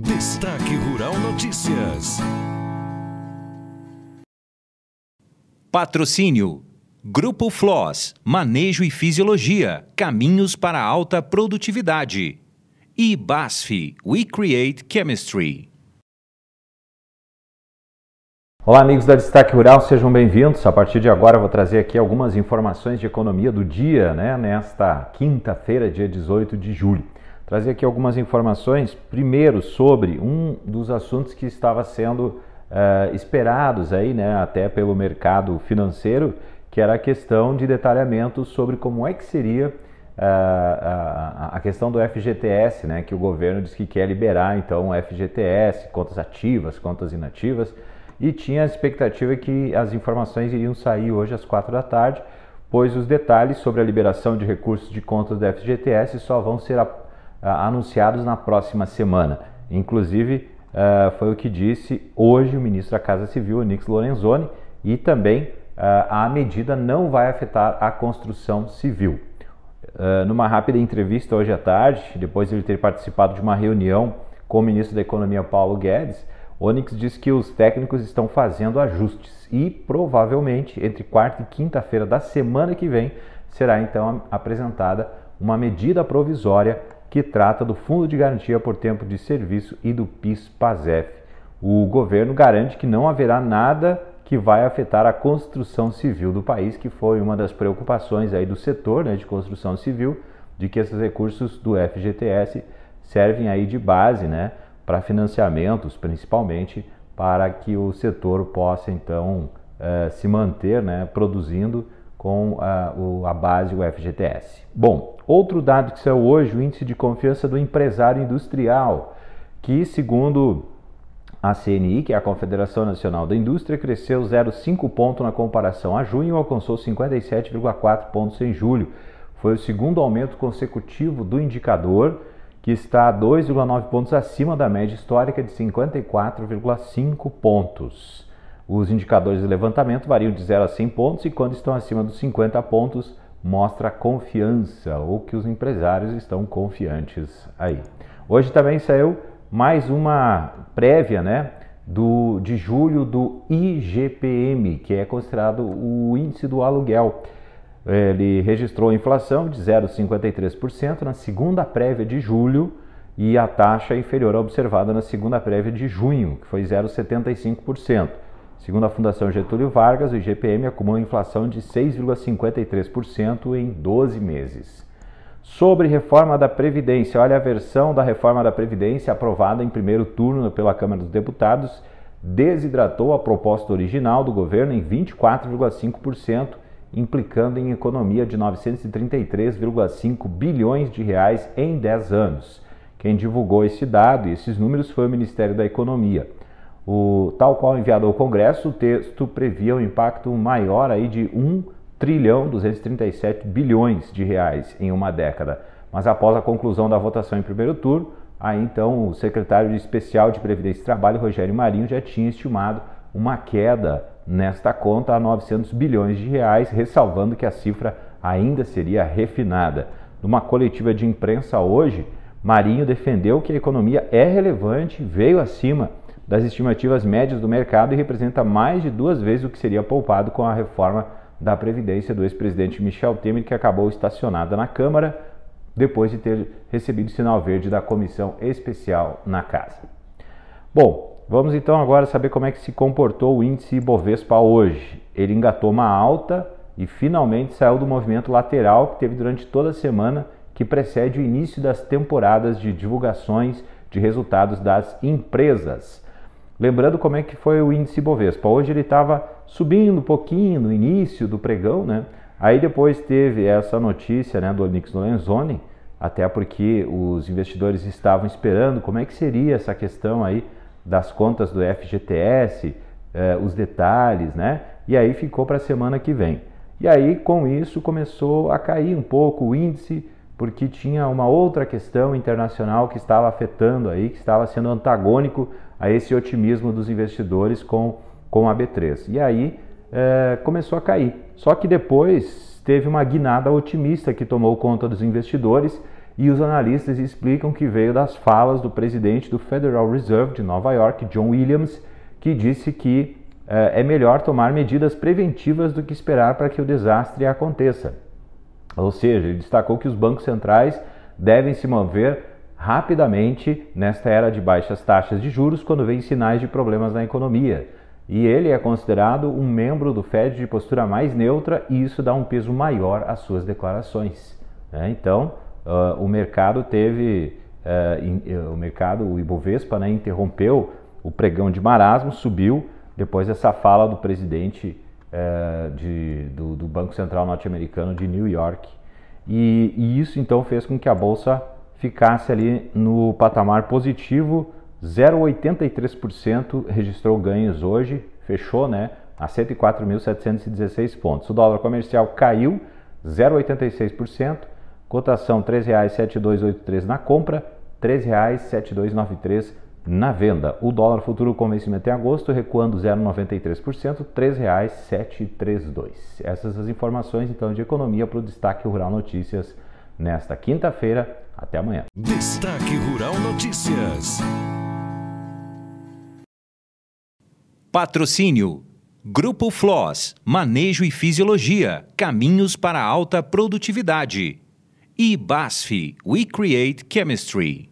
Destaque Rural Notícias. Patrocínio: Grupo Floss, Manejo e Fisiologia, caminhos para alta produtividade. E BASF, We Create Chemistry. Olá amigos da Destaque Rural, sejam bem-vindos. A partir de agora eu vou trazer aqui algumas informações de economia do dia, nesta quinta-feira, dia 18 de julho. Trazer aqui algumas informações, primeiro sobre um dos assuntos que estava sendo esperados aí, até pelo mercado financeiro, que era a questão de detalhamento sobre como é que seria a questão do FGTS, que o governo diz que quer liberar então o FGTS, contas ativas, contas inativas, e tinha a expectativa que as informações iriam sair hoje às 4 da tarde, pois os detalhes sobre a liberação de recursos de contas do FGTS só vão ser anunciados na próxima semana. Inclusive, foi o que disse hoje o ministro da Casa Civil, Onyx Lorenzoni, e também a medida não vai afetar a construção civil. Numa rápida entrevista hoje à tarde, depois de ele ter participado de uma reunião com o ministro da Economia, Paulo Guedes, Onyx diz que os técnicos estão fazendo ajustes e provavelmente entre quarta e quinta-feira da semana que vem será então apresentada uma medida provisória que trata do Fundo de Garantia por Tempo de Serviço e do PIS/PASEF. O governo garante que não haverá nada que vai afetar a construção civil do país, que foi uma das preocupações aí do setor de construção civil, de que esses recursos do FGTS servem aí de base, para financiamentos, principalmente para que o setor possa então se manter produzindo com a base, o FGTS. Bom, outro dado que saiu hoje, o índice de confiança do empresário industrial, que segundo a CNI, que é a Confederação Nacional da Indústria, cresceu 0,5 ponto na comparação a junho e alcançou 57,4 pontos em julho. Foi o segundo aumento consecutivo do indicador, que está 2,9 pontos acima da média histórica de 54,5 pontos. Os indicadores de levantamento variam de 0 a 100 pontos e quando estão acima dos 50 pontos mostra confiança ou que os empresários estão confiantes aí. Hoje também saiu mais uma prévia de julho do IGPM, que é considerado o índice do aluguel. Ele registrou a inflação de 0,53% na segunda prévia de julho e a taxa inferior à observada na segunda prévia de junho, que foi 0,75%. Segundo a Fundação Getúlio Vargas, o IGPM acumula inflação de 6,53% em 12 meses. Sobre reforma da Previdência, olha, a versão da reforma da Previdência aprovada em primeiro turno pela Câmara dos Deputados desidratou a proposta original do governo em 24,5%, implicando em economia de 933,5 bilhões de reais em 10 anos. Quem divulgou esse dado e esses números foi o Ministério da Economia. Tal qual enviado ao Congresso, o texto previa um impacto maior aí de 1,237 bilhões de reais em uma década. Mas após a conclusão da votação em primeiro turno, aí então o secretário especial de Previdência e Trabalho, Rogério Marinho, já tinha estimado uma queda nesta conta a 900 bilhões de reais, ressalvando que a cifra ainda seria refinada. Numa coletiva de imprensa hoje, Marinho defendeu que a economia é relevante, veio acima das estimativas médias do mercado e representa mais de 2 vezes o que seria poupado com a reforma da Previdência do ex-presidente Michel Temer, que acabou estacionada na Câmara depois de ter recebido sinal verde da comissão especial na casa. Bom, vamos então agora saber como é que se comportou o índice Ibovespa hoje. Ele engatou uma alta e finalmente saiu do movimento lateral que teve durante toda a semana que precede o início das temporadas de divulgações de resultados das empresas. Lembrando como é que foi o índice Ibovespa. Hoje ele estava subindo um pouquinho no início do pregão, Aí depois teve essa notícia do Onyx Lorenzoni, até porque os investidores estavam esperando como é que seria essa questão aí das contas do FGTS, os detalhes, E aí ficou para a semana que vem. E aí com isso começou a cair um pouco o índice, porque tinha uma outra questão internacional que estava afetando aí, que estava sendo antagônico a esse otimismo dos investidores com a B3. E aí começou a cair. Só que depois teve uma guinada otimista que tomou conta dos investidores e os analistas explicam que veio das falas do presidente do Federal Reserve de Nova York, John Williams, que disse que é melhor tomar medidas preventivas do que esperar para que o desastre aconteça. Ou seja, ele destacou que os bancos centrais devem se mover rapidamente nesta era de baixas taxas de juros quando vem sinais de problemas na economia. E ele é considerado um membro do Fed de postura mais neutra e isso dá um peso maior às suas declarações. Então, o mercado o Ibovespa, interrompeu o pregão de marasmo, subiu depois dessa fala do presidente do Banco Central norte-americano de New York. E isso então fez com que a Bolsa ficasse ali no patamar positivo, 0,83% registrou ganhos hoje, fechou a 104.716 pontos. O dólar comercial caiu 0,86%, cotação R$ 3,7283 na compra, R$ 3,7293 na venda. O dólar futuro com vencimento em agosto recuando 0,93%, R$ 3,732. Essas as informações então de economia para o Destaque Rural Notícias nesta quinta-feira. Até amanhã. Destaque Rural Notícias. Patrocínio: Grupo Floss, Manejo e Fisiologia, caminhos para alta produtividade. E BASF, We Create Chemistry.